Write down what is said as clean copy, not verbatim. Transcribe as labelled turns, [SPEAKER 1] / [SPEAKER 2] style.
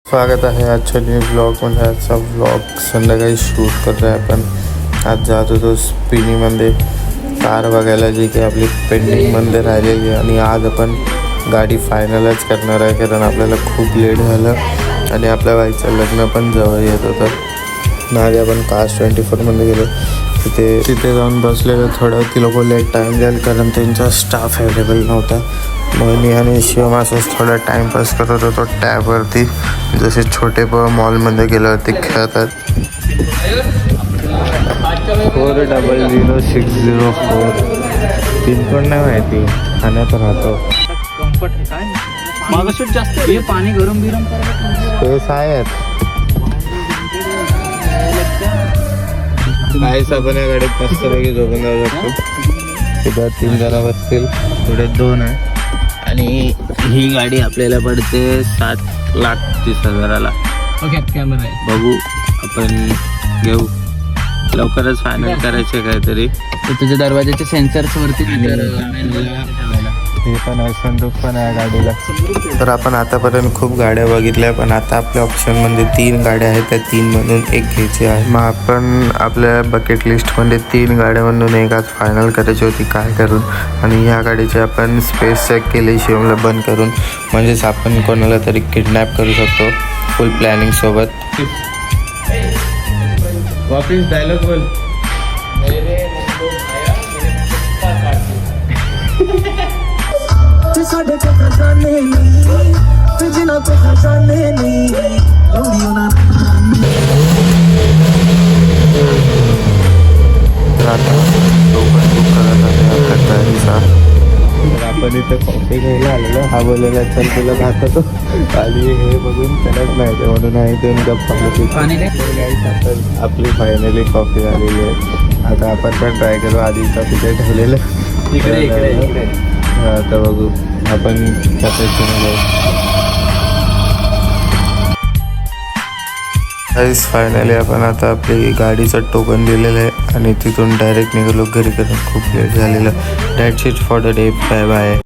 [SPEAKER 1] स्वागत आहे आजच्या न्यू ब्लॉगमध्ये. आजचा ब्लॉग संध्याकाळी शूट करतो आहे आपण. आज जात होतो स्पिनीमध्ये कार बघायला, जी की आपली पेंडिंगमध्ये राहिलेली आहे. आणि आज आपण गाडी फायनलच करणार आहे, कारण आपल्याला खूप लेट झालं आणि आपल्या बाईचं लग्न पण जवळ येत होतं. आज आपण कास्ट 24मध्ये गेलो. तिथे जाऊन बसलेलं. थोडं ती लोक लेट टाईम द्याल, कारण त्यांचा स्टाफ अवेलेबल नव्हता. मग मी आणि शिवम असंच थोडा टाईमपास करत होतो टॅबवरती. जसे छोटे मॉलमध्ये गेल्यावरती खेळतात. 400604 पिनकोड नाही माहिती, ठाण्यात राहतो.
[SPEAKER 2] मागसूट जास्त हे पाणी गरम बिरम
[SPEAKER 1] स्पेस आहेत काहीच. आपण या गाडीत मस्तपैकी झोपून जाऊ शकतो. तिथं 3 जण बसतील, पुढे 2 आहे.
[SPEAKER 2] आणि ही गाडी आपल्याला पडते 7,30,000ला. ओके, कॅमेरा आहे, बघू आपण घेऊ. लवकरच फायनल करायचे काहीतरी. तुझ्या दरवाजाच्या सेन्सर्स वरती
[SPEAKER 1] हे पण आहे, सनरूफ पण आहे गाडीला. तर आपण आतापर्यंत खूप गाड्या बघितल्या, पण आता आपल्या ऑप्शनमध्ये 3 गाड्या आहेत. त्या 3मधून एक घ्यायची आहे. मग आपण आपल्या बकेट लिस्टमध्ये 3 गाड्यामधून एक आज फायनल करायची होती, काय करून. आणि ह्या गाडीची आपण स्पेस चेक केली शिवमला बंद करून, म्हणजेच आपण कोणाला तरी किडनॅप करू शकतो फुल प्लॅनिंग सोबत. वापिस डायलॉग बोल.
[SPEAKER 3] साढ़े को खजाने नहीं, तुझना को खजाने नहीं, लौड़ियों ना
[SPEAKER 1] आपण इथं कॉफी घ्यायला आलेलो. हा बोलायला चल तुला दाखवतो. आणि हे बघून त्यालाच नाही ते म्हणून आहे 2 कप आपली फायनली कॉफी झालेली आहे. आता आपण पण ट्राय करू. आधी कॉफी काय ठेवलेलं
[SPEAKER 2] इकडे.
[SPEAKER 1] हा, आता बघू आपण गाईस. फायनली आपण आता आपली गाडीचं टोकन दिलेलं आहे आणि तिथून डायरेक्ट निघालो घरी, कारण खूप लेट झालेलं. That's it for the day. Bye bye.